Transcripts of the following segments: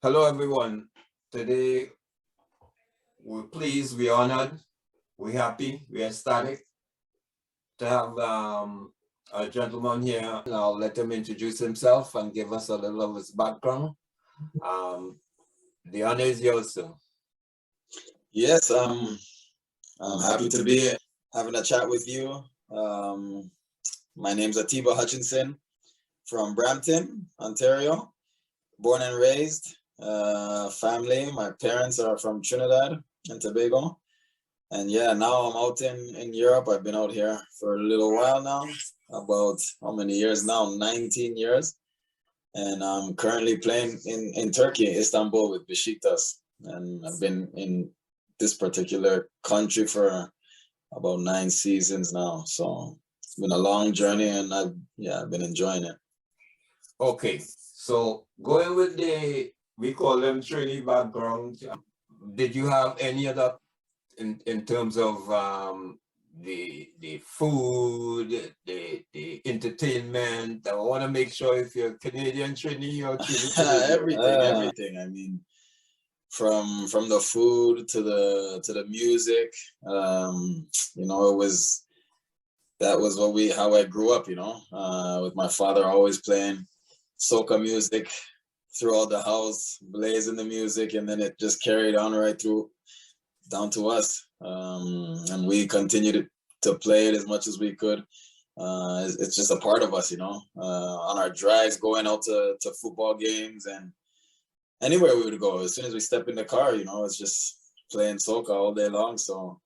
Hello, everyone. Today, we're pleased, we're honored, we're happy, we're ecstatic to have a gentleman here. I'll let him introduce himself and give us a little of his background. Um, the honor is yours, sir. Yes, I'm happy to be having a chat with you. Um, my name's Atiba Hutchinson from Brampton, Ontario, born and raised. Family, my parents are from Trinidad and Tobago. And yeah, now I'm out in Europe. I've been out here for a little while now, about how many years now? 19 years. And I'm currently playing in Turkey, Istanbul with Besiktas. And I've been in this particular country for about 9 seasons now. So it's been a long journey, and I've been enjoying it. Okay, so going with we call them training background. Did you have any other in terms of the food, the entertainment? I want to make sure if you're Canadian Trini or Trini Canadian. Everything. I mean, from the food to the music. It was that was how I grew up. With my father always playing soca music throughout the house, blazing the music, and then it just carried on right through down to us. And we continued to play it as much as we could. It's just a part of us, on our drives, going out to football games and anywhere we would go. As soon as we step in the car, it's just playing soca all day long. So,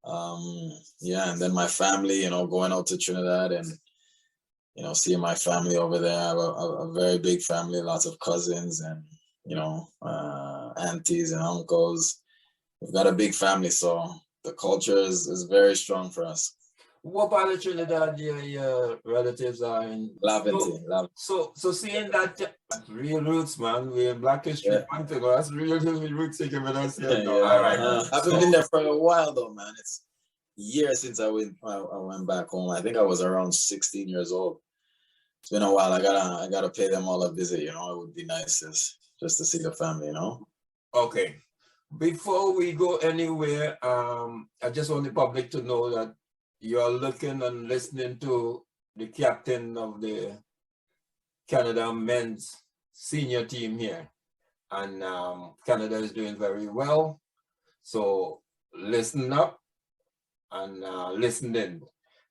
and then my family, going out to Trinidad and, seeing my family over there. I have a very big family, lots of cousins and, aunties and uncles. We've got a big family, so the culture is very strong for us. What part of Trinidad your relatives are in? Laventille. So seeing that real roots, man. We're in Black History Month, that's real roots taking with us here. Yeah. All right. I haven't been there for a while though, man. It's years since I went back home. I think I was around 16 years old. It's been a while. I gotta pay them all a visit. It would be nice just to see the family. Okay. Before we go anywhere, I just want the public to know that you're looking and listening to the captain of the Canada men's senior team here. And Canada is doing very well. So listen up and listen in.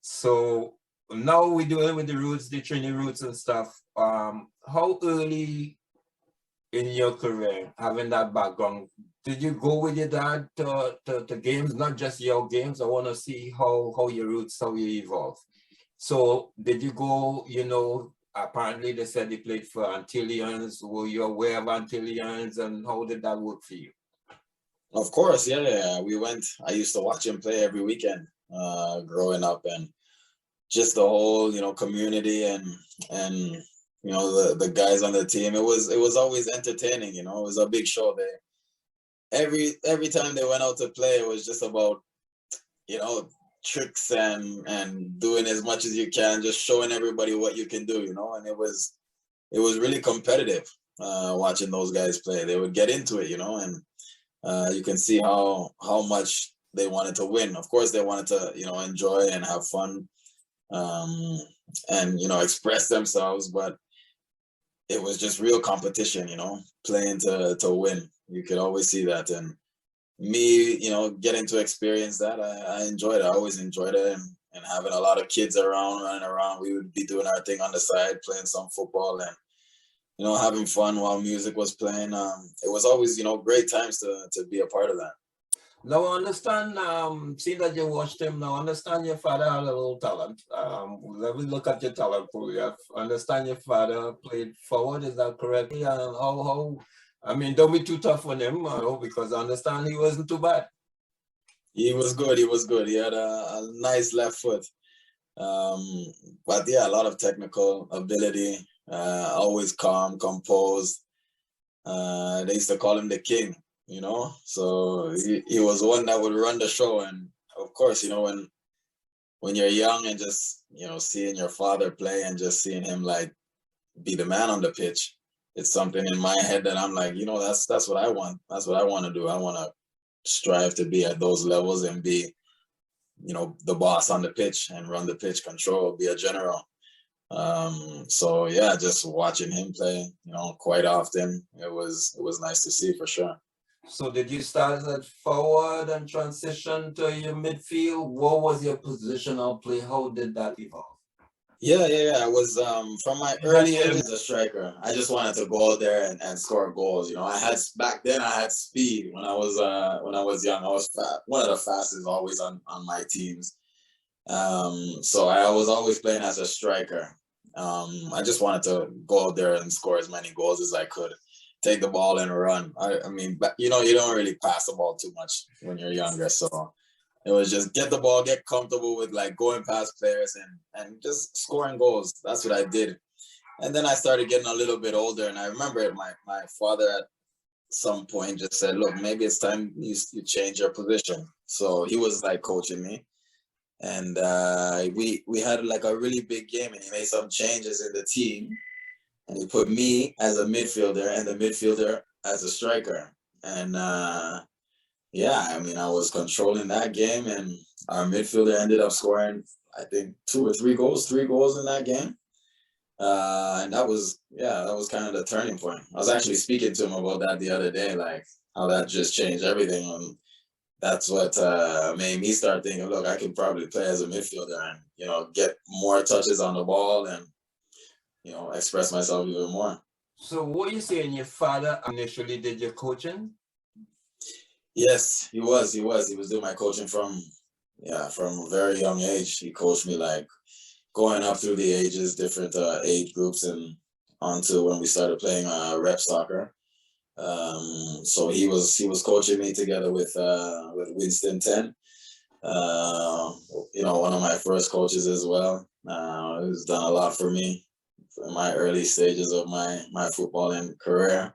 So now we're doing with the roots, the training roots and stuff. How early in your career, having that background, did you go with your dad to games, not just your games? I want to see how your roots, how you evolve. So did you go, apparently they said they played for Antillians. Were you aware of Antillians and how did that work for you? Of course, yeah. We went. I used to watch him play every weekend growing up, and just the whole, community and the guys on the team. It was always entertaining. It was a big show. Every time they went out to play, it was just about, tricks and doing as much as you can, just showing everybody what you can do, and it was really competitive watching those guys play. They would get into it, and you can see how much they wanted to win. Of course, they wanted to, enjoy and have fun and, express themselves, but it was just real competition, playing to win. You could always see that. And me, getting to experience that, I enjoyed it. I always enjoyed it. And having a lot of kids around, running around, we would be doing our thing on the side, playing some football and, having fun while music was playing. It was always, great times to be a part of that. Now I understand, seeing that you watched him, now I understand your father had a little talent. Let me look at your talent pool. You understand your father played forward, is that correct? And don't be too tough on him, because I understand he wasn't too bad. He was good. He had a nice left foot. But yeah, a lot of technical ability, always calm, composed. They used to call him the king, so he was one that would run the show. And of course, when you're young and just, seeing your father play and just seeing him like be the man on the pitch, it's something in my head that I'm like, that's what I want. That's what I want to do. I want to strive to be at those levels and be, the boss on the pitch and run the pitch, control, be a general. So yeah, just watching him play, quite often, it was nice to see for sure. So did you start at forward and transition to your midfield? What was your positional play? How did that evolve? Yeah. I was from my early age as a striker. I just wanted to go out there and score goals. Back then I had speed when I was young. I was one of the fastest always on my teams. So I was always playing as a striker. I just wanted to go out there and score as many goals as I could, take the ball and run. I mean, you don't really pass the ball too much when you're younger. So it was just get the ball, get comfortable with like going past players and just scoring goals. That's what I did. And then I started getting a little bit older. And I remember my father at some point just said, look, maybe it's time you change your position. So he was like coaching me. And we had like a really big game, and he made some changes in the team, and he put me as a midfielder and the midfielder as a striker. And yeah, I mean, I was controlling that game, and our midfielder ended up scoring, I think, 3 goals in that game. And that was kind of the turning point. I was actually speaking to him about that the other day, like how that just changed everything. And that's what made me start thinking, look, I can probably play as a midfielder and, get more touches on the ball and, express myself even more. So what you saying, your father initially did your coaching? Yes, he was. He was doing my coaching from a very young age. He coached me like going up through the ages, different age groups, and onto when we started playing rep soccer. So he was coaching me together with Winston 10. One of my first coaches as well. He's done a lot for me in my early stages of my footballing career.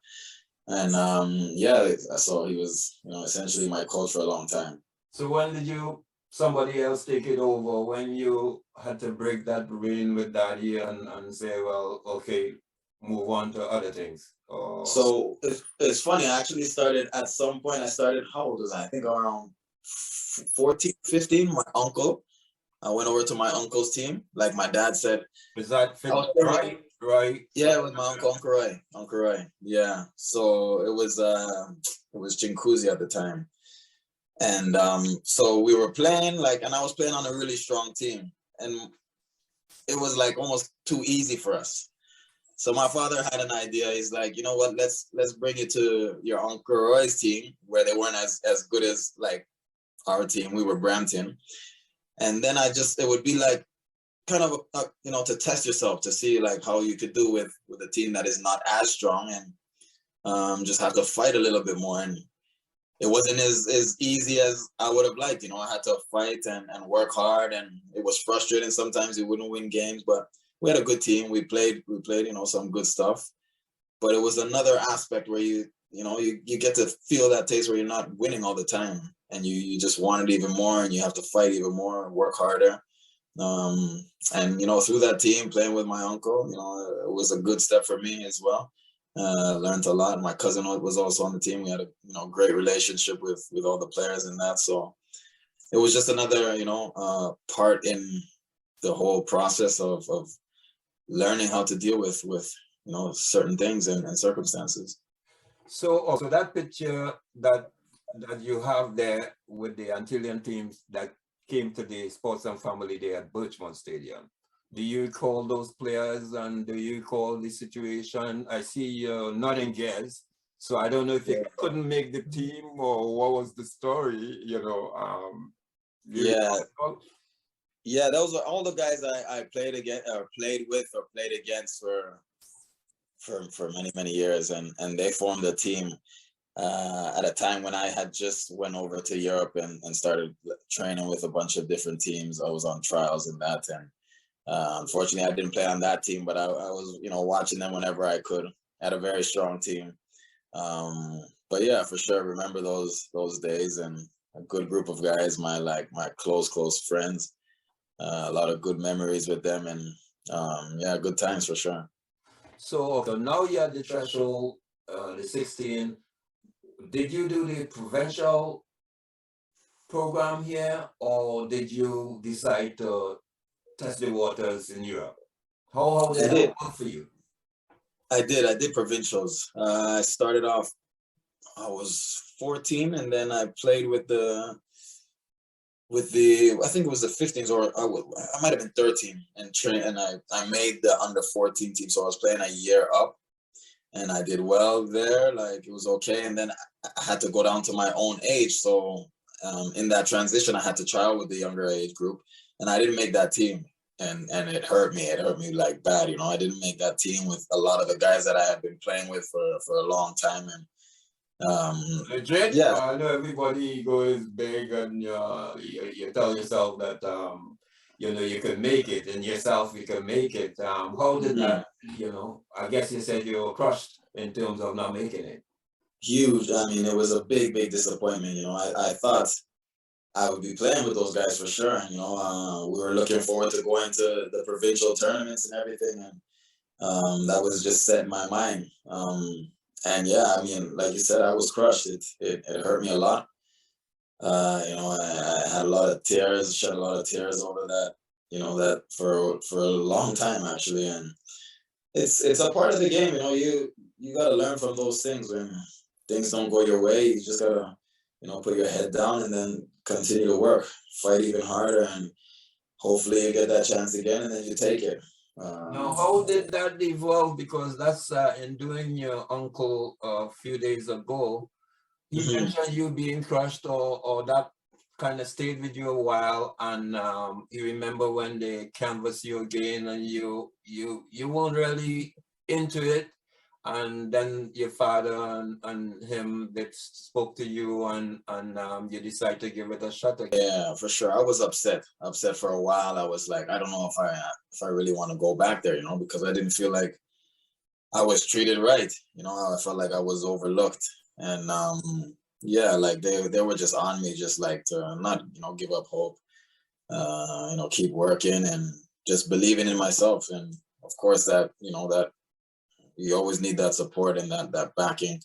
And so he was, essentially my coach for a long time. So when did somebody else take it over? When you had to break that rein with Daddy and say, well, okay, move on to other things? So it's funny. I actually started at some point. How old was I? I think around 14, 15. My uncle. I went over to my uncle's team. Like my dad said. Is that right? Right. Yeah, with my uncle Roy. Uncle Roy. Yeah. So it was Chinkuzi at the time. And so we were playing and I was playing on a really strong team. And it was like almost too easy for us. So my father had an idea. He's like, you know what, let's bring you to your Uncle Roy's team where they weren't as good as like our team. We were Brampton. And then it would be like kind of, to test yourself, to see like how you could do with a team that is not as strong and just have to fight a little bit more. And it wasn't as easy as I would have liked. I had to fight and work hard, and it was frustrating. Sometimes you wouldn't win games, but we had a good team. We played, some good stuff. But it was another aspect where you get to feel that taste where you're not winning all the time, and you just want it even more, and you have to fight even more and work harder. And through that team, playing with my uncle, it was a good step for me as well. Learned a lot. My cousin was also on the team. We had a great relationship with all the players in that. So it was just another part in the whole process of learning how to deal with certain things and circumstances. So that picture that you have there with the Antillean teams that came to the Sports and Family Day at Birchmont Stadium, do you recall those players and do you recall the situation? I see you nodding yes. So I don't know if you couldn't make the team or what was the story, Yeah, those are all the guys I played against or played with or played against for many years, and they formed a team at a time when I had just went over to Europe and started training with a bunch of different teams. I was on trials in that, and unfortunately I didn't play on that team, but I was watching them whenever I could. Had a very strong team, but yeah, for sure remember those days, and a good group of guys, my close friends. A lot of good memories with them, and good times for sure. So okay, now you're at the threshold, the 16. Did you do the provincial program here, or did you decide to test the waters in Europe? How I did that did. work for you? I did provincials. I started off, I was 14, and then I played with the I think it was the 15s, or I might have been 13, and I made the under 14 team. So I was playing a year up, and I did well there. Like, it was okay, and then I had to go down to my own age. So in that transition, I had to try out with the younger age group, and I didn't make that team, and it hurt me. It hurt me like bad. I didn't make that team with a lot of the guys that I had been playing with for a long time, and Legit, yeah. I know everybody ego is big, and you tell yourself that you can make it, and yourself you can make it. How did Mhm. that? I guess you said you were crushed in terms of not making it. Huge. I mean, it was a big disappointment. I thought I would be playing with those guys for sure. We were looking forward to going to the provincial tournaments and everything, and that was just set in my mind. And yeah, I mean, like you said, I was crushed. It hurt me a lot. I had a lot of tears, shed a lot of tears over that. That for a long time actually, and it's a part of the game. You got to learn from those things. When things don't go your way, you just gotta put your head down and then continue to work, fight even harder, and hopefully you get that chance again, and then you take it. Now, how did that evolve? Because that's in doing your uncle a few days ago. He Mhm. mentioned you being crushed, or that kind of stayed with you a while, and you remember when they canvassed you again, and you weren't really into it, and then your father and him that spoke to you, and you decide to give it a shot again. Yeah, for sure. I was upset for a while. I was like, I don't know if I really want to go back there, because I didn't feel like I was treated right. I felt like I was overlooked, and yeah, like they were just on me, just like to not give up hope, keep working and just believing in myself. And of course, that you always need that support and that backing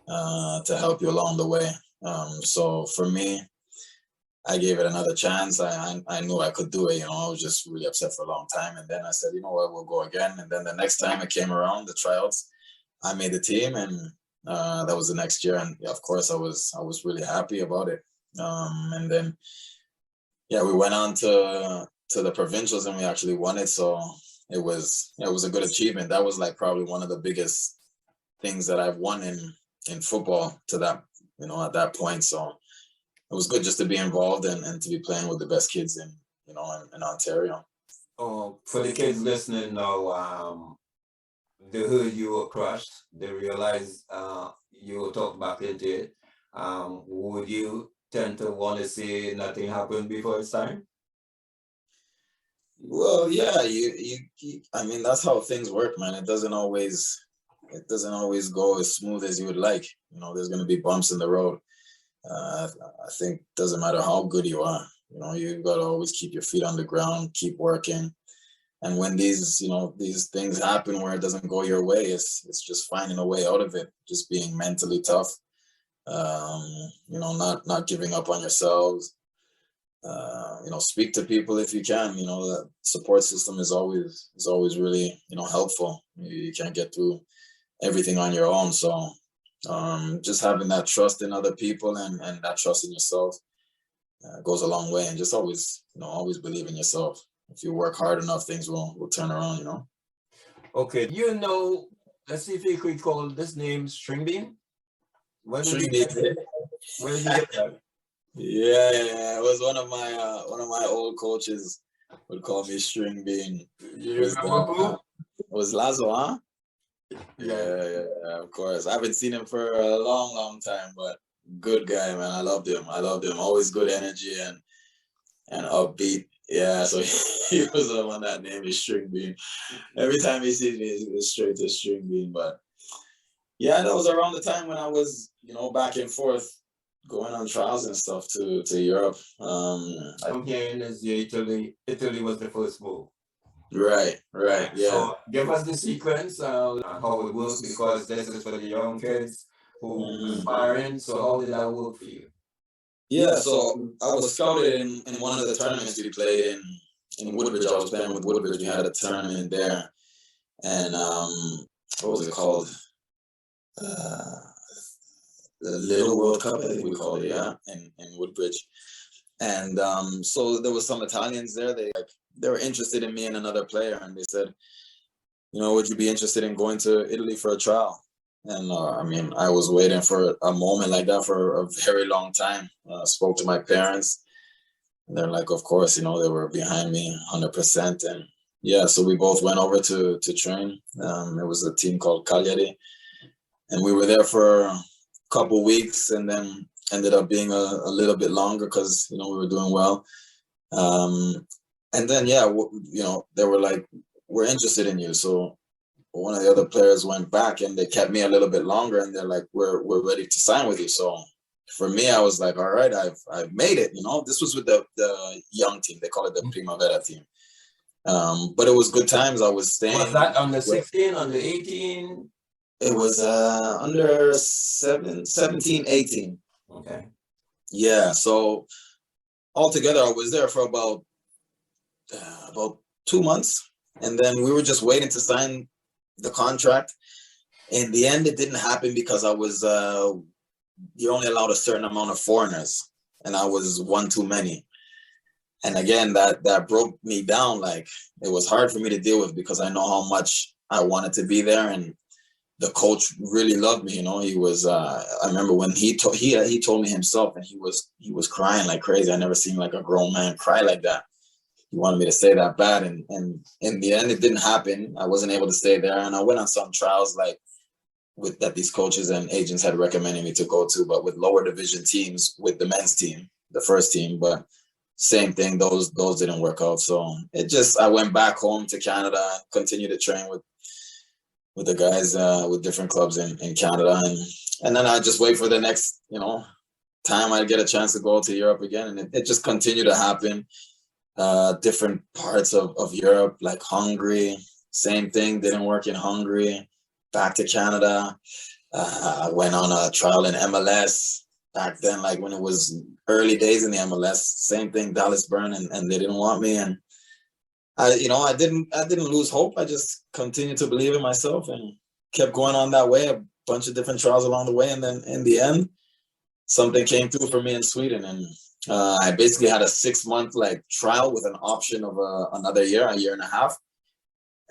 to help you along the way. So for me, I gave it another chance. I knew I could do it. I was just really upset for a long time, and then I said, you know what, we'll go again. And then the next time it came around, the tryouts, I made the team, and that was the next year. And yeah, of course, I was really happy about it. And then yeah, we went on to the provincials, and we actually won it. So it was a good achievement. That was like probably one of the biggest things that I've won in football to that at that point. So it was good just to be involved and to be playing with the best kids in Ontario. Oh, for the kids listening now, they heard you were crushed. They realized you were talked back into it. Would you tend to want to say nothing happened before it's time? Well, yeah, I mean, that's how things work, man. It doesn't always go as smooth as you would like. There's going to be bumps in the road. I think it doesn't matter how good you are. You've got to always keep your feet on the ground, keep working. And when these things happen where it doesn't go your way, it's just finding a way out of it. Just being mentally tough. Um, not giving up on yourselves. Speak to people if you can. The support system is always really helpful. You can't get through everything on your own. So just having that trust in other people and that trust in yourself goes a long way. And just always believe in yourself. If you work hard enough, things will turn around. Okay, let's see if you could call this name String Bean. Where did String you bean. get Where did you get that? Yeah. It was one of my old coaches would call me String Bean. You remember who? It was Lazo, huh? Yeah. Yeah, of course. I haven't seen him for a long time, but good guy, man. I loved him. Always good energy and upbeat. Yeah, so he was the one that named me String Bean. Every time he sees me, he goes straight to String Bean. But yeah, that was around the time when I was, back and forth, going on trials and stuff to Europe. I'm hearing is Italy. Italy was the first move. Right, yeah. So give us the sequence and how it works, because this is for the young kids who aspiring. So how did that work for you? Yeah, so I was scouted in one of the tournaments we played in Woodbridge. I was playing with Woodbridge. We had a tournament there, and what was it called? The Little World Cup, I think we called it, yeah, in Woodbridge. And so there was some Italians there. They were interested in me and another player, and they said, would you be interested in going to Italy for a trial? And I mean, I was waiting for a moment like that for a very long time. Spoke to my parents, and they're like, of course, they were behind me 100%. And yeah, so we both went over to train. It was a team called Cagliari, and we were there for a couple weeks, and then ended up being a little bit longer because we were doing well. And then they were like, we're interested in you. So one of the other players went back and they kept me a little bit longer, and they're like, we're ready to sign with you. So for me, I was like, all right, I've made it. This was with the young team. They call it the Primavera team. But it was good times. I was staying. Was that under 16, under 18? It was under 17, 18. Okay. Yeah. So altogether, I was there for about 2 months, and then we were just waiting to sign the contract. In the end, it didn't happen because I was you're only allowed a certain amount of foreigners, and I was one too many. And again, that broke me down. Like, it was hard for me to deal with because I know how much I wanted to be there, and the coach really loved me. He was. I remember when he told me himself, and he was crying like crazy. I never seen like a grown man cry like that. He wanted me to stay that bad, and in the end, it didn't happen. I wasn't able to stay there, and I went on some trials like that these coaches and agents had recommended me to go to, but with lower division teams, with the men's team, the first team, but same thing. Those didn't work out. So I went back home to Canada, continued to train with the guys with different clubs in Canada, and then I just wait for the next time I get a chance to go to Europe again, and it just continued to happen. Different parts of Europe, like Hungary, same thing, didn't work in Hungary. Back to Canada, I went on a trial in MLS back then, like when it was early days in the MLS. Same thing, Dallas Burn, and they didn't want me, and I didn't lose hope. I just continued to believe in myself and kept going on that way. A bunch of different trials along the way, and then in the end, something came through for me in Sweden, and I basically had a 6-month like trial with an option of another year, a year and a half.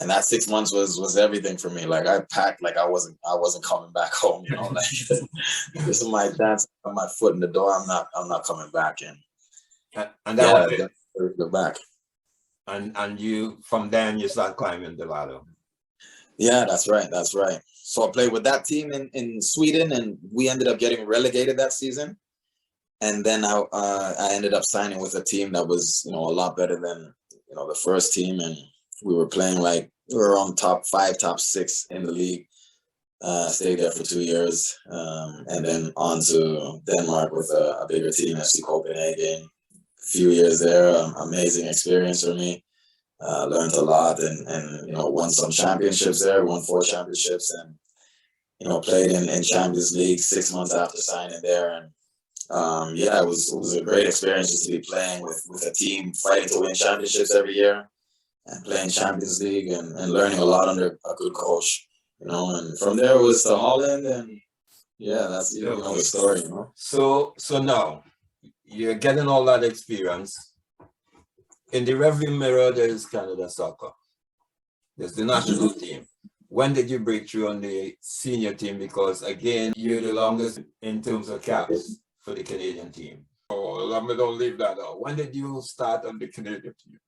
And that 6 months was everything for me. Like, I packed like I wasn't coming back home. Like this is my dance, my foot in the door. I'm not coming back in. And that was it. Go back. And you, from then you start climbing the ladder. Yeah, that's right. So I played with that team in Sweden, and we ended up getting relegated that season. And then I ended up signing with a team that was a lot better than the first team, and we were playing we were on top 5, top 6 in the league. Stayed there for 2 years, and then on to Denmark with a bigger team, FC Copenhagen. A few years there, amazing experience for me. Learned a lot, and won some championships there. Won 4 championships, and played in Champions League 6 months after signing there. And it was a great experience just to be playing with a team fighting to win championships every year, and playing Champions League and learning a lot under a good coach, and from there it was to Holland, and that's the story, So now you're getting all that experience. In the rearview mirror, there is Canada Soccer. There's the national team. When did you break through on the senior team? Because again, you're the longest in terms of caps for the Canadian team. Oh, let me don't leave that out. When did you start on the Canadian team?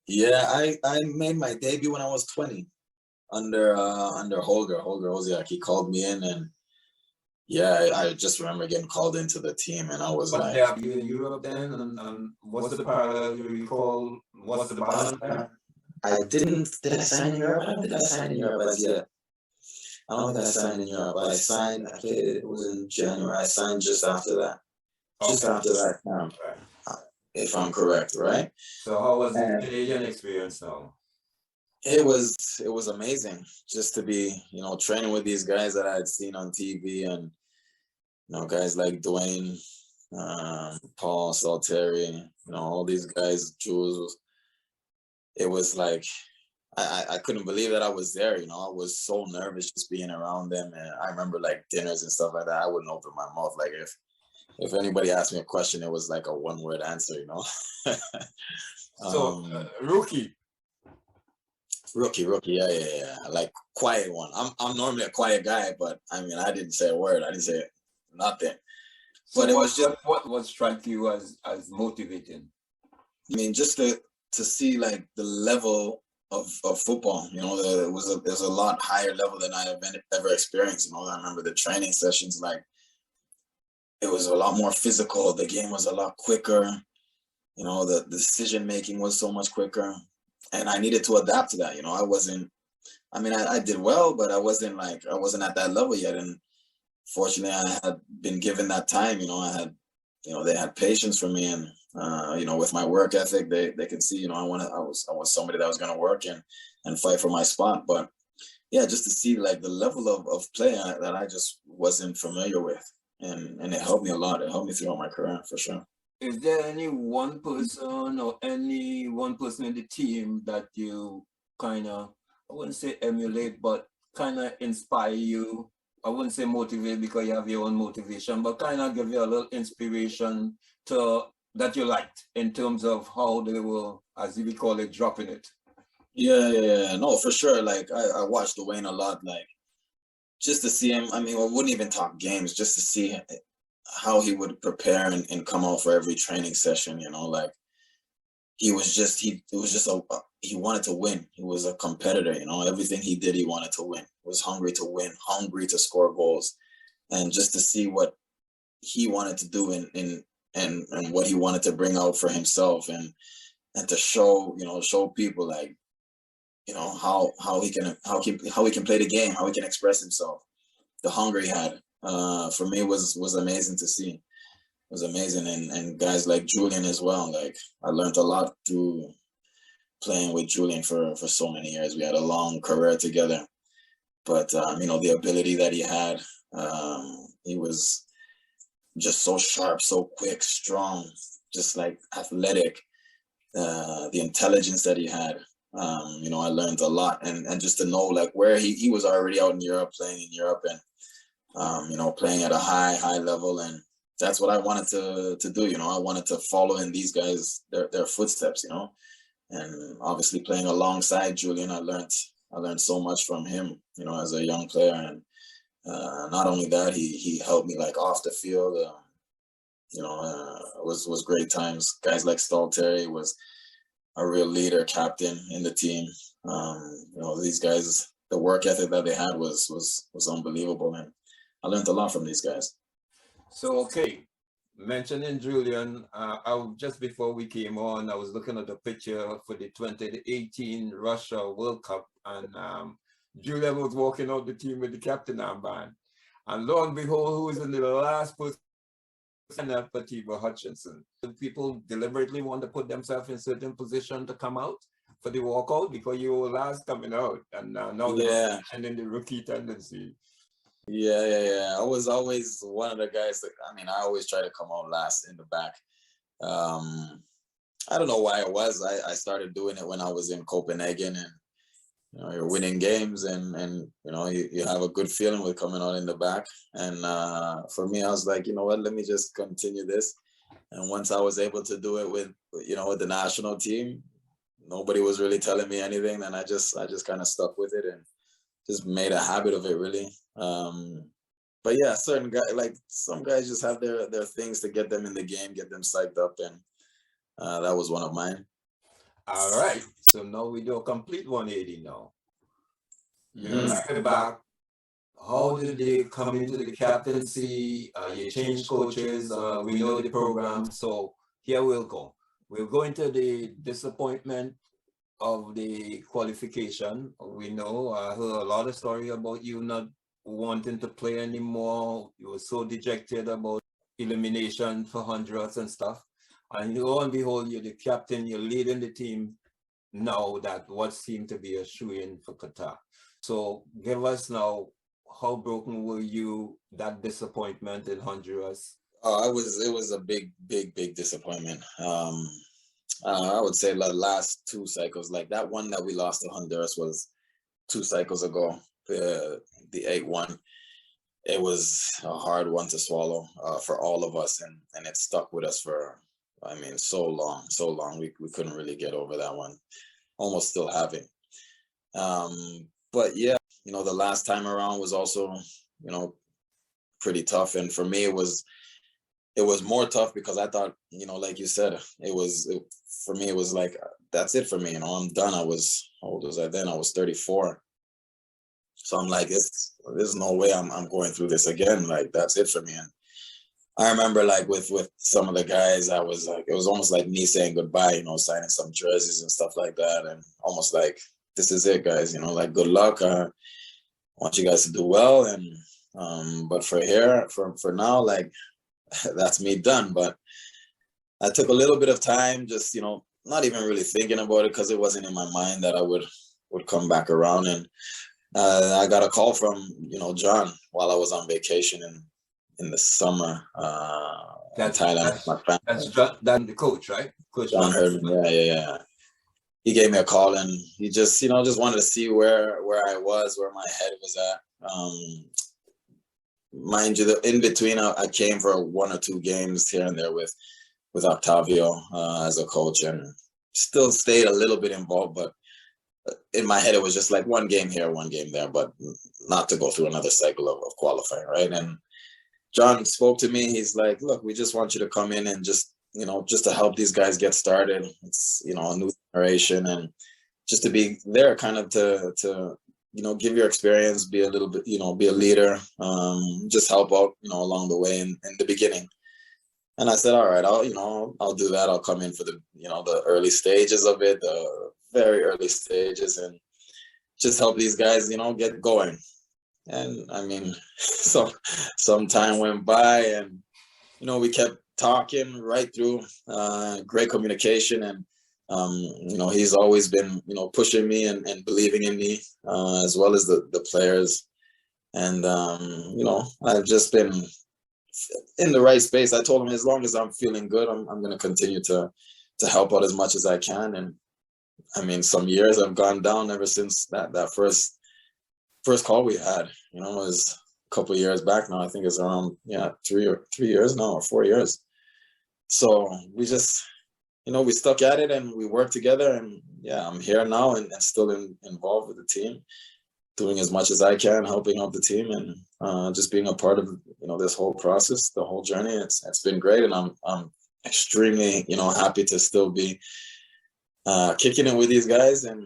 Yeah, I made my debut when I was 20 under Holger Oziak. He called me in, and I just remember getting called into the team, and I was like, yeah, you in Europe then, and what's the parallel you recall? What's the balance there? Did I sign in Europe? I don't think I signed in Europe as yet. I don't think I signed in Europe. I played, it was in January. I signed just after that. Just after that camp, if I'm correct, right? So how was the Canadian experience now? It was amazing just to be, training with these guys that I had seen on TV, and guys like Dwayne, Paul, Salteri, all these guys, Jules. It was like I couldn't believe that I was there. I was so nervous just being around them, and I remember like dinners and stuff like that. I wouldn't open my mouth. Like if anybody asked me a question, it was like a one-word answer. So rookie. Rookie, yeah. Like quiet one. I'm normally a quiet guy, but I mean, I didn't say a word. I didn't say nothing. So but it was just what struck you as motivating? I mean, just to see like the level of football. There's a lot higher level than I have ever experienced. I remember the training sessions, like it was a lot more physical. The game was a lot quicker. The decision making was so much quicker, and I needed to adapt to that. I did well, but I wasn't at that level yet. And fortunately, I had been given that time. They had patience for me, and with my work ethic, they could see, I was somebody that was going to work and fight for my spot. But yeah, just to see like the level of play that I just wasn't familiar with, and it helped me a lot. It helped me throughout my career for sure. Is there any one person or any one person in the team that you kind of, I wouldn't say emulate, but kind of inspire you? I wouldn't say motivate because you have your own motivation, but kind of give you a little inspiration that you liked in terms of how they were, as we call it, dropping it. Yeah. No, for sure. Like I watched Dwayne a lot, like just to see him. I mean, I wouldn't even talk games, just to see how he would prepare and come out for every training session. Like he wanted to win. He was a competitor. Everything he did, he wanted to win. He was hungry to win, hungry to score goals, and just to see what he wanted to do and what he wanted to bring out for himself, and to show people like how he can play the game, how he can express himself. The hunger he had, for me, was amazing to see. It was amazing, and guys like Julian as well. Like I learned a lot through playing with Julian for so many years. We had a long career together, but the ability that he had, he was just so sharp, so quick, strong, just like athletic. The intelligence that he had, I learned a lot, and just to know like where he was already out in Europe, playing in Europe, and playing at a high level, and that's what I wanted to do. I wanted to follow in these guys their footsteps, and obviously playing alongside Julian, I learned so much from him, as a young player, and not only that, he helped me like off the field. It was great times. Guys like Stalteri was a real leader, captain in the team. These guys, the work ethic that they had was unbelievable, and I learned a lot from these guys. So, okay, mentioning Julian, just before we came on, I was looking at the picture for the 2018 Russia World Cup, and Julian was walking out the team with the captain armband. And lo and behold, who was in the last person? Atiba Hutchinson. People deliberately want to put themselves in certain position to come out for the walkout because you were last coming out, and now you're in the rookie tendency. Yeah. I was always one of the guys that, I always try to come out last in the back. I don't know why it was. I started doing it when I was in Copenhagen, and you're winning games, and you have a good feeling with coming out in the back. And for me, I was like, you know what, let me just continue this. And once I was able to do it with the national team, nobody was really telling me anything, and I just kind of stuck with it and just made a habit of it, really. But yeah, some guys just have their things to get them in the game, get them psyched up, and that was one of mine. All right, so now we do a complete 180 now. You're back. How did they come into the captaincy? You changed coaches. We know the program. So here we'll go. We'll go into the disappointment of the qualification. We know, I heard a lot of story about you not wanting to play anymore. You were so dejected about elimination for Honduras and stuff. And lo and behold, you're the captain, you're leading the team now that what seemed to be a shoe-in for Qatar. So give us now, how broken were you, that disappointment in Honduras? It was a big disappointment. I would say the last two cycles, like that one that we lost to Honduras was 2 cycles ago, the 8-1. It was a hard one to swallow for all of us, and it stuck with us for, I mean, so long. We couldn't really get over that one. Almost still having. But yeah, the last time around was also, pretty tough. And for me, it was more tough because I thought, like you said, for me, it was like, that's it for me. I'm done. How old was I then? I was 34. So I'm like, there's no way I'm going through this again. Like, that's it for me. And I remember, like, with some of the guys, I was like, it was almost like me saying goodbye, signing some jerseys and stuff like that. And almost like, this is it, guys, like, good luck. I want you guys to do well. And, but for now, like, that's me done. But I took a little bit of time, just, not even really thinking about it, because it wasn't in my mind that I would come back around. And I got a call from, John while I was on vacation in the summer in Thailand. That's John, the coach, right? Coach John Herdman, yeah. He gave me a call, and he just wanted to see where I was, where my head was at. Mind you, in between, I came for 1 or 2 games here and there with Octavio as a coach, and still stayed a little bit involved, but in my head, it was just like 1 game here, 1 game there, but not to go through another cycle of qualifying, right? And John spoke to me. He's like, look, we just want you to come in and just to help these guys get started. It's, a new generation, and just to be there kind of to give your experience, be a little bit, be a leader, just help out, along the way in the beginning. And I said, all right, I'll do that. I'll come in for the, the early stages of it, the very early stages, and just help these guys, get going. And I mean, so some time went by, and, we kept talking right through, great communication. And, he's always been, pushing me and believing in me, as well as the players. And, I've just been in the right space. I told him, as long as I'm feeling good, I'm going to continue to help out as much as I can. And I mean, some years I've gone down ever since that first call we had, it was a couple of years back now. I think it's around, 3 years now, or 4 years. So we just, we stuck at it, and we worked together, and I'm here now, and still involved with the team, doing as much as I can, helping out the team, and just being a part of, this whole process, the whole journey. It's been great. And I'm extremely, happy to still be kicking it with these guys, and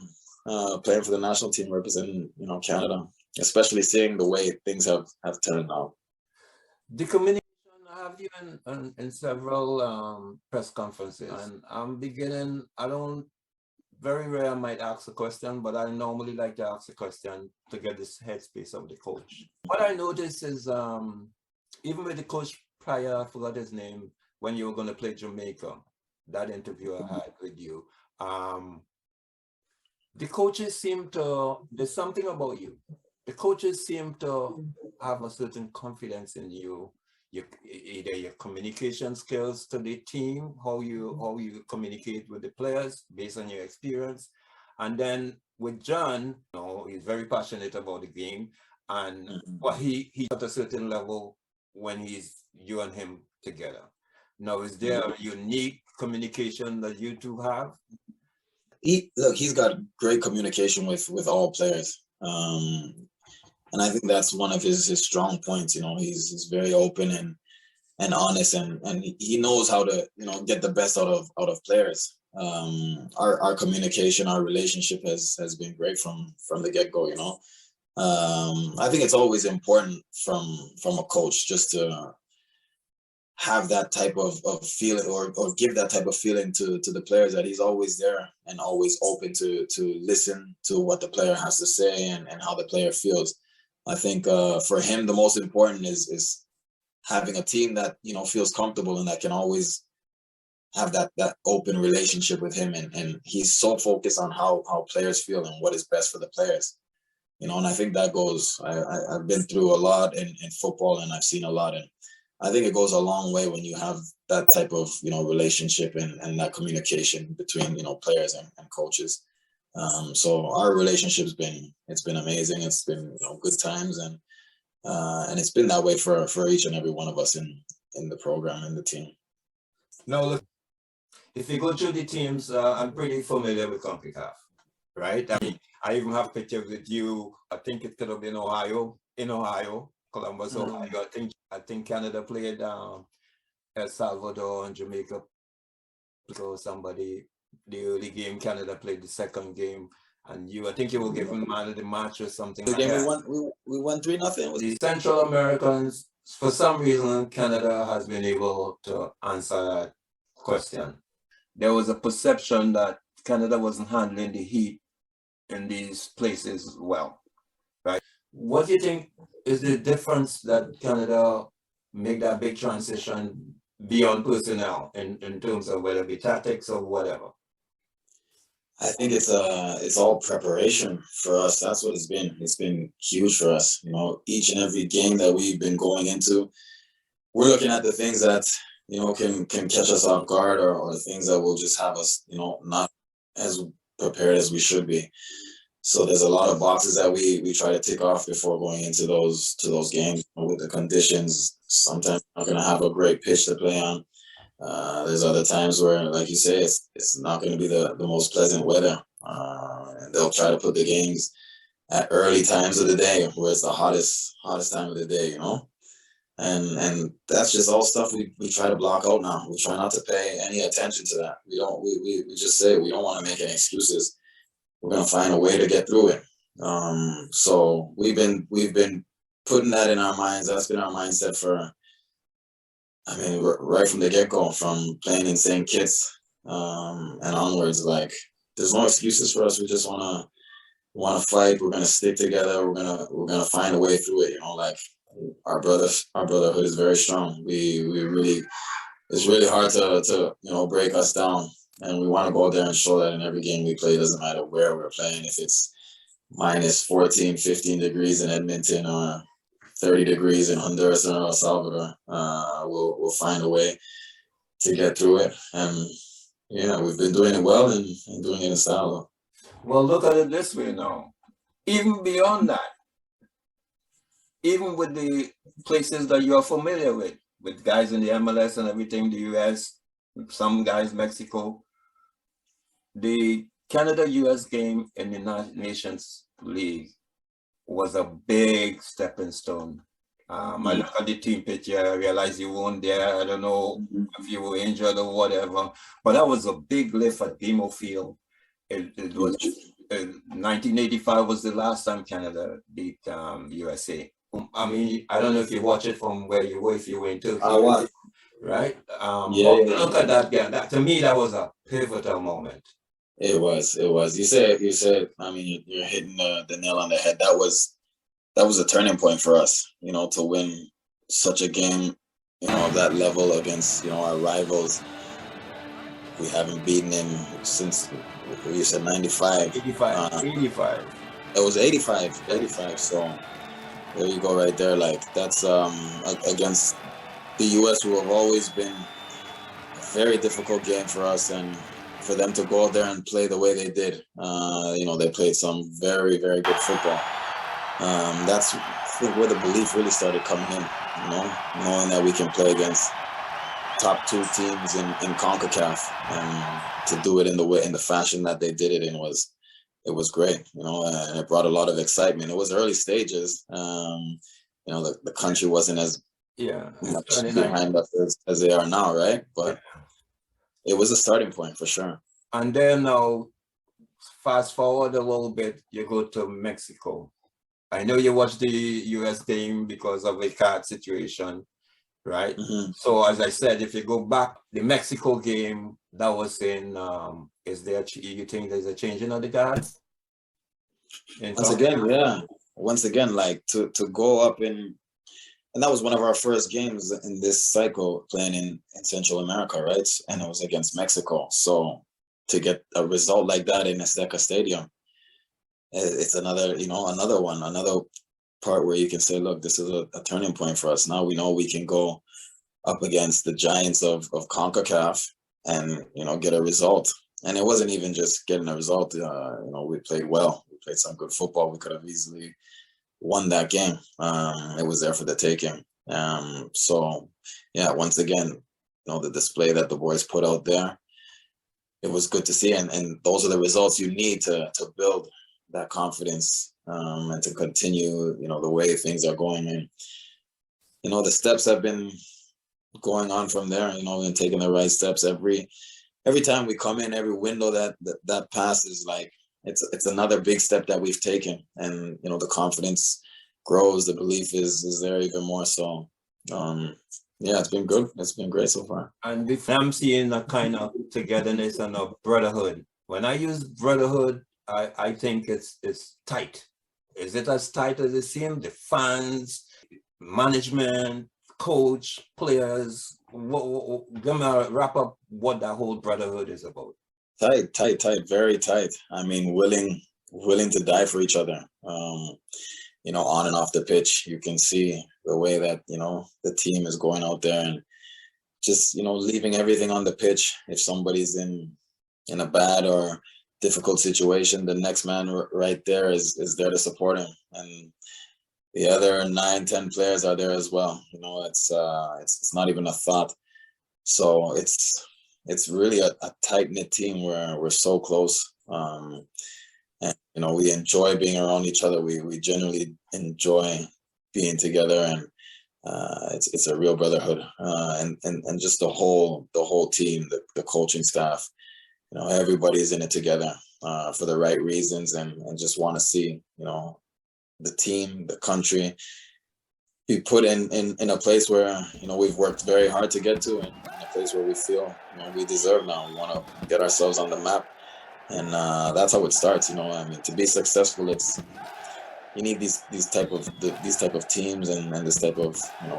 playing for the national team, representing, Canada, especially seeing the way things have turned out. The communication, I have you in several press conferences, and very rare I might ask a question, but I normally like to ask a question to get this headspace of the coach. What I noticed is, even with the coach prior, I forgot his name, when you were going to play Jamaica, that interview I had with you, the coaches there's something about you. The coaches seem to have a certain confidence in you. Either your communication skills to the team, how you communicate with the players based on your experience. And then with John, he's very passionate about the game, and what he's at a certain level when you and him together. Now, is there a unique communication that you two have? He's got great communication with all players. And I think that's one of his strong points. He's very open and honest, and he knows how to, get the best out of players. Our communication, our relationship has been great from the get-go. I think it's always important from a coach just to have that type of feeling, or give that type of feeling to the players, that he's always there and always open to listen to what the player has to say, and how the player feels. I think for him, the most important is having a team that, feels comfortable, and that can always have that open relationship with him, and he's so focused on how players feel and what is best for the players. You know, and I think that goes. I've been through a lot in football, and I've seen a lot, and I think it goes a long way when you have that type of, you know, relationship and that communication between, you know, players and coaches. So our relationship's been amazing. It's been, you know, good times, and it's been that way for each and every one of us in the program and the team. Now, look, if you go through the teams, I'm pretty familiar with CONCACAF, right? I mean, I even have pictures with you. I think it could have been in Ohio, Columbus, Ohio. I think Canada played El Salvador and Jamaica. So somebody, the early game, Canada played the second game, and I think you were given man of the match or something. The game we won 3-0. The Central Americans, for some reason, Canada has been able to answer that question. There was a perception that Canada wasn't handling the heat in these places well, right? What do you think is the difference that Canada make that big transition beyond personnel in terms of whether it be tactics or whatever? I think it's all preparation for us. That's what it's been. It's been huge for us. You know, each and every game that we've been going into, we're looking at the things that, you know, can catch us off guard, or things that will just have us, you know, not as prepared as we should be. So there's a lot of boxes that we try to tick off before going into those games. With the conditions, sometimes we're not going to have a great pitch to play on. There's other times where, like you say, it's not going to be the most pleasant weather. And they'll try to put the games at early times of the day, where it's the hottest time of the day, you know. And that's just all stuff we try to block out now. We try not to pay any attention to that. We just say we don't want to make any excuses. We're gonna find a way to get through it. So we've been putting that in our minds. That's been our mindset for, I mean, right from the get-go, from playing in St. Kitts and onwards. Like, there's no excuses for us. We just wanna fight. We're gonna stick together. We're gonna find a way through it. You know, like, our brotherhood is very strong. We really, it's really hard to you know, break us down. And we want to go there and show that in every game we play. It doesn't matter where we're playing. If it's minus 14, 15 degrees in Edmonton, or 30 degrees in Honduras or El Salvador, we'll find a way to get through it. And yeah, we've been doing it well and doing it in style. Well, look at it this way now. Even beyond that, even with the places that you're familiar with guys in the MLS and everything, the US, some guys, Mexico, the Canada-US game in the Nations League was a big stepping stone. I look at the team picture, I realize you weren't there. I don't know if you were injured or whatever, but that was a big lift at BMO Field. It was 1985 was the last time Canada beat USA. I mean, I don't know if you watch it from where you were, if you were in Turkey. I watched. Right? Yeah. Look at that game. To me, that was a pivotal moment. It was. You said. I mean, you're hitting the nail on the head. That was a turning point for us. You know, to win such a game, you know, of that level against, you know, our rivals. We haven't beaten them since, you said 95. 85. It was 85. So there you go, right there. Like, that's against the US, who have always been a very difficult game for us, and for them to go out there and play the way they did, you know, they played some very, very good football. That's, I think, where the belief really started coming in, you know, knowing that we can play against top 2 teams in CONCACAF, and to do it in the fashion that they did it in it was great, you know, and it brought a lot of excitement. It was early stages. You know, the country wasn't as much behind us as they are now, right? But it was a starting point for sure. And then now, fast forward a little bit, you go to Mexico. I know you watched the US game because of the card situation, right? So as I said, if you go back, the Mexico game, that was in, you think there's a changing of the guards? Once again, like, to go up in And that was one of our first games in this cycle playing in Central America, right? And it was against Mexico. So to get a result like that in Azteca Stadium, it's another, another part where you can say, look, this is a turning point for us. Now we know we can go up against the giants of CONCACAF and, get a result. And it wasn't even just getting a result. We played well. We played some good football. We could have easily won that game. It was there for the taking. So yeah, once again, the display that the boys put out there, it was good to see. And those are the results you need to build that confidence and to continue, the way things are going. And, the steps have been going on from there, and taking the right steps every time we come in, every window that passes, like it's another big step that we've taken. And, the confidence grows, the belief is there even more. So yeah, it's been good. It's been great so far. And I'm seeing a kind of togetherness and a brotherhood. When I use brotherhood, I think it's tight. Is it as tight as it seems? The fans, management, coach, players. Gonna wrap up what that whole brotherhood is about. Tight, very tight. I mean, willing to die for each other. On and off the pitch, you can see the way that the team is going out there and just leaving everything on the pitch. If somebody's in a bad or difficult situation, the next man right there is there to support him, and the other 9-10 players are there as well. It's not even a thought. So it's really a tight-knit team where we're so close. And we enjoy being around each other. We generally enjoy being together, and it's a real brotherhood. And just the whole team, the coaching staff, everybody's in it together for the right reasons, and just want to see the team, the country be put in a place where we've worked very hard to get to, and a place where we feel we deserve now. We want to get ourselves on the map. And that's how it starts, to be successful, you need these type of teams and this type of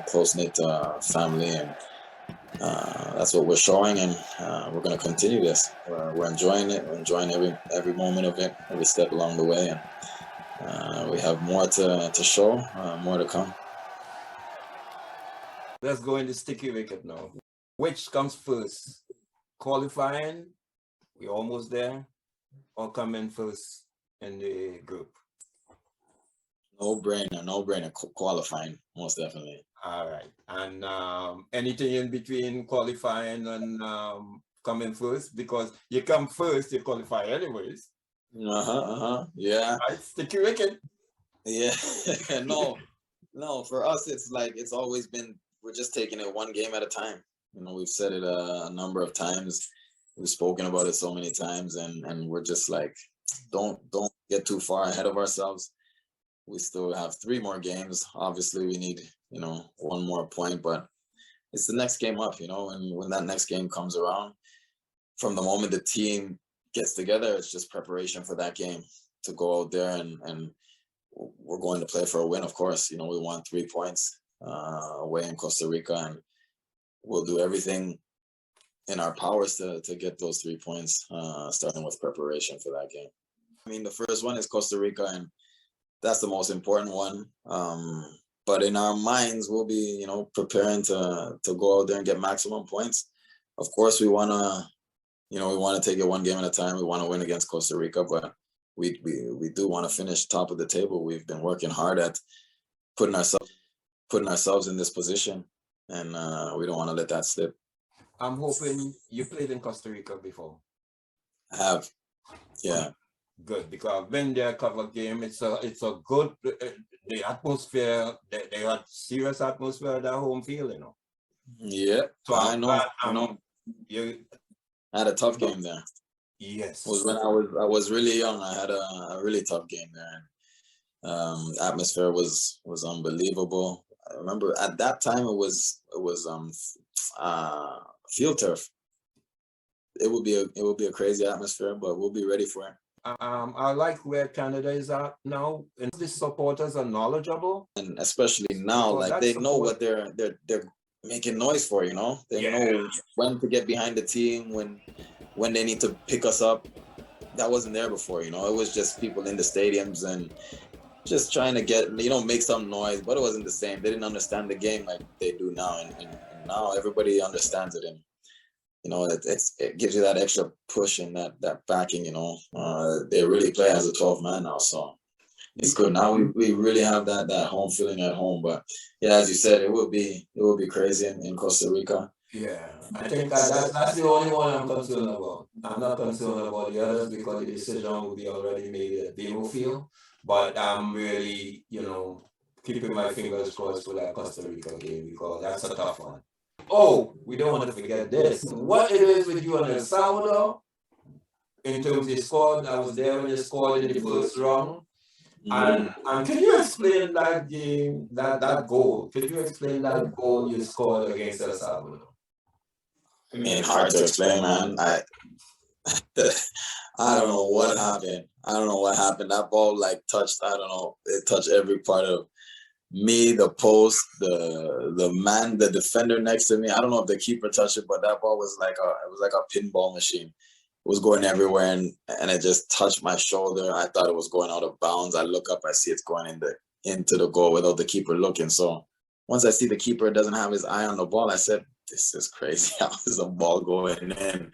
close-knit family, and that's what we're showing, and we're going to continue this. We're enjoying it. We're enjoying every moment of it, every step along the way, and we have more to show, more to come. Let's go in the sticky wicket now. Which comes first? Qualifying? We're almost there. Or coming first in the group? No brainer. Qualifying, most definitely. All right. And anything in between qualifying and coming first? Because you come first, you qualify anyways. Yeah. Right? Sticky wicket. Yeah. No. For us, it's always been, we're just taking it one game at a time. We've said it a number of times. We've spoken about it so many times, and we're just like, don't get too far ahead of ourselves. We still have 3 more games. Obviously, we need, 1 more point, but it's the next game up, and when that next game comes around, from the moment the team gets together, it's just preparation for that game to go out there, and we're going to play for a win, of course. We want 3 points away in Costa Rica, and we'll do everything in our powers to get those 3 points, starting with preparation for that game. I mean, the first one is Costa Rica, and that's the most important one. But in our minds, we'll be, preparing to go out there and get maximum points. Of course, we want to, take it one game at a time. We want to win against Costa Rica, but we do want to finish top of the table. We've been working hard at putting ourselves in this position, and we don't want to let that slip. I'm hoping you played in Costa Rica before. I have, yeah. Good, because I've been there, cover game. It's a good, the atmosphere. They had serious atmosphere at their home field, Yeah, so I know. You had a tough game there. Yes. It was when I was really young. I had a really tough game there. The atmosphere was unbelievable. I remember at that time it was field turf. It would be a crazy atmosphere, but we'll be ready for it. I like where Canada is at now, and the supporters are knowledgeable, and especially now, because like that they know support, what they're making noise for. You know, they yeah, know when to get behind the team, when they need to pick us up. That wasn't there before. You know, it was just people in the stadiums and just trying to get, make some noise, but it wasn't the same. They didn't understand the game like they do now, and now everybody understands it, and it gives you that extra push and that backing. They really play as a 12 man now, so it's good. Now we really have that home feeling at home. But yeah, as you said, it will be crazy in Costa Rica. yeah. I think that's the only one I'm concerned about. I'm not concerned about the others because the decision will be already made at they will feel. But I'm really, keeping my fingers crossed for that Costa Rica game because that's a tough one. Oh, we don't want to forget this. What it is with you and El Salvador in terms of the squad. I was there when you scored in the first round. And can you explain that game, that goal? Could you explain that goal you scored against El Salvador? I mean, hard to explain, man. I don't know what happened. I don't know what happened. That ball touched. I don't know. It touched every part of me, the post, the man, the defender next to me. I don't know if the keeper touched it, but that ball was like a pinball machine. It was going everywhere, and it just touched my shoulder. I thought it was going out of bounds. I look up, I see it's going into the goal without the keeper looking. So once I see the keeper doesn't have his eye on the ball, I said, "This is crazy. How is the ball going in?"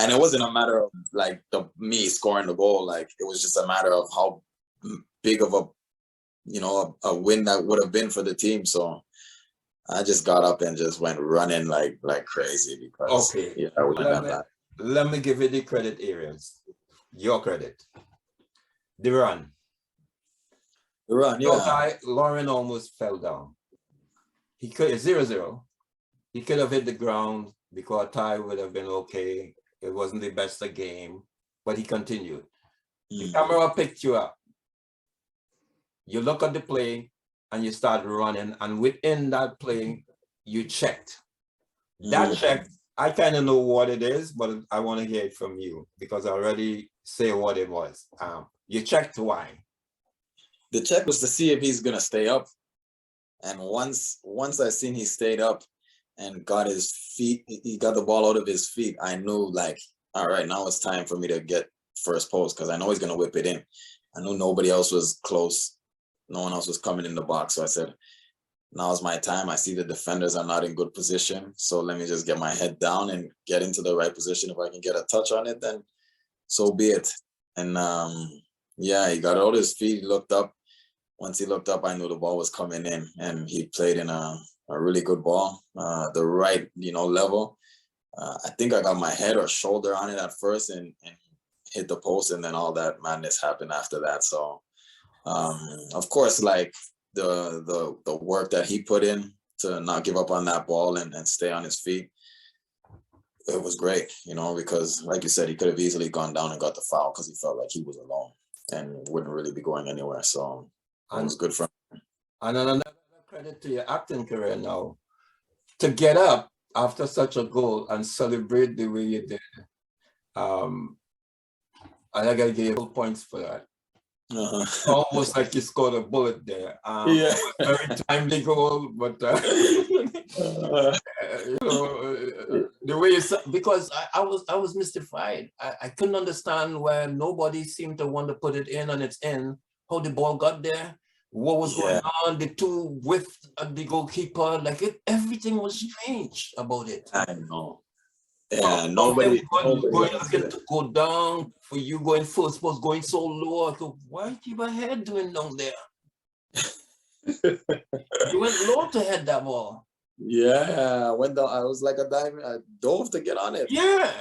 And it wasn't a matter of me scoring the goal. It was just a matter of how big of a win that would have been for the team. So I just got up and just went running like crazy because we didn't have that. Let me give you the credit areas. Your credit. The run. The run, yeah. Lauren almost fell down. He could 0-0. He could have hit the ground because tie would have been okay. It wasn't the best of game, but he continued. The camera picked you up. You look at the play and you start running, and within that play, you checked. That check, I kind of know what it is, but I want to hear it from you because I already say what it was. You checked why? The check was to see if he's gonna stay up, and once I seen he stayed up and got his feet, he got the ball out of his feet. I knew all right, now it's time for me to get first post because I know he's gonna whip it in. I knew nobody else was close. No one else was coming in the box. So I said, now's my time. I see the defenders are not in good position. So let me just get my head down and get into the right position. If I can get a touch on it, then so be it. And he got out his feet, he looked up. Once he looked up, I knew the ball was coming in, and he played in a really good ball, the right, level. I think I got my head or shoulder on it at first and hit the post, and then all that madness happened after that. So, of course, the work that he put in to not give up on that ball and stay on his feet, it was great, because like you said, he could have easily gone down and got the foul because he felt like he was alone and wouldn't really be going anywhere. So it was good for him. And another credit to your acting career now. To get up after such a goal and celebrate the way you did, and I gotta give you points for that. Almost like you scored a bullet there. Very timely goal, but the way you because I was mystified. I couldn't understand why nobody seemed to want to put it in on its end. How the ball got there, what was going on, the two with the goalkeeper, everything was strange about it. I know. Yeah, nobody going to go down for you going first post, going so low. I go, why keep my head doing down there? You went low to head that ball. Yeah, I went down. I was like a diamond. I dove to get on it. Yeah.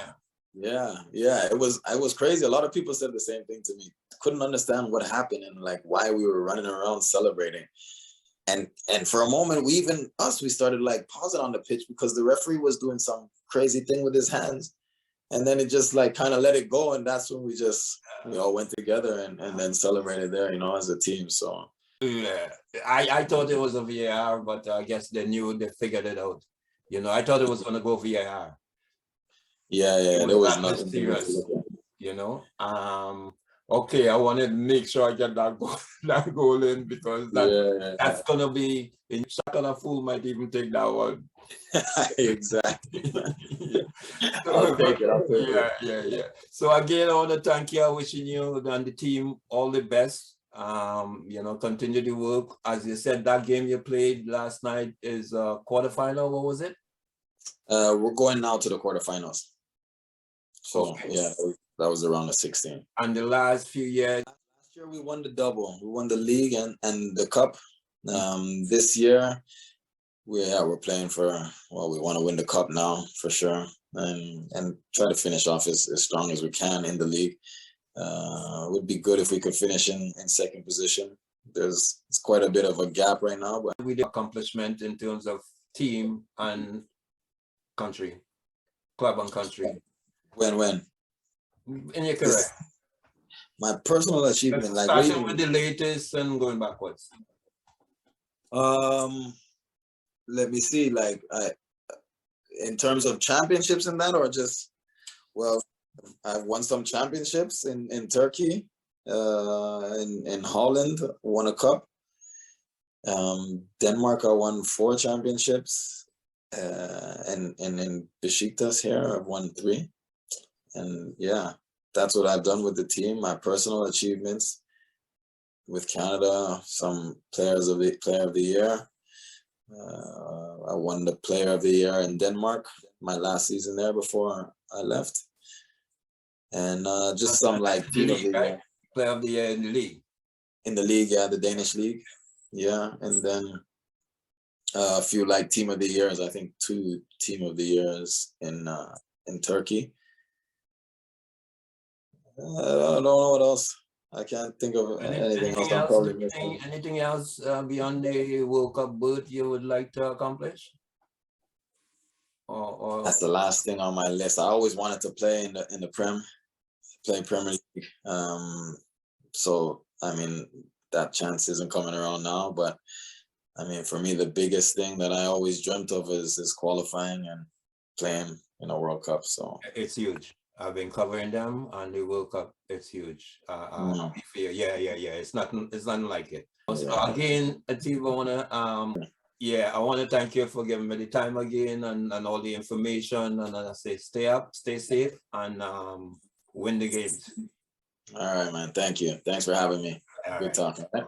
It was crazy. A lot of people said the same thing to me. Couldn't understand what happened and why we were running around celebrating. And for a moment, we started pausing on the pitch because the referee was doing some crazy thing with his hands. And then it just kind of let it go. And that's when we all went together and then celebrated there, as a team. So yeah, I thought it was a VAR, but I guess they figured it out. I thought it was going to go VAR. Yeah, there was nothing serious. Okay, I wanted to make sure I get that goal, that goal in, because that's gonna be, in shot on a fool might even take that one. Exactly. Yeah. I'll take it. Yeah. So again, I want to thank you, wishing you and the team all the best. Continue the work. As you said, that game you played last night is a quarterfinal. What was it? We're going now to the quarterfinals. So okay. Yeah, that was around the 16. And the last few years. Last year we won the double. We won the league and the cup. This year we're playing for, well, we want to win the cup now for sure, and try to finish off as strong as we can in the league. It would be good if we could finish in second position. It's quite a bit of a gap right now, but we did accomplishment in terms of team and country, club and country. When? And you're correct. My personal achievement, like starting with the latest and going backwards. Let me see, like in terms of championships and that, or just, well, I've won some championships in Turkey, in Holland, won a cup. Denmark, I won 4 championships, and in Besiktas here, I've won 3. And yeah, that's what I've done with the team. My personal achievements with Canada, some player of the year. I won the player of the year in Denmark, my last season there before I left. And just some like team of the year. Player of the year in the league. In the league, yeah, the Danish league. Yeah, and then a few like team of the years. I think 2 team of the years in Turkey. I don't know what else. I can't think of anything else. I'm probably missing. Anything else beyond the World Cup berth you would like to accomplish? Or that's the last thing on my list. I always wanted to play in the play Premier League. So I mean, that chance isn't coming around now. But I mean, for me, the biggest thing that I always dreamt of is qualifying and playing in a World Cup. So it's huge. I've been covering them, and the World Cup, it's huge. Yeah. It's nothing like it. So again, Atiba, I want to thank you for giving me the time again and all the information. And I say, stay up, stay safe, and win the games. All right, man. Thank you. Thanks for having me. Good talking. Bye.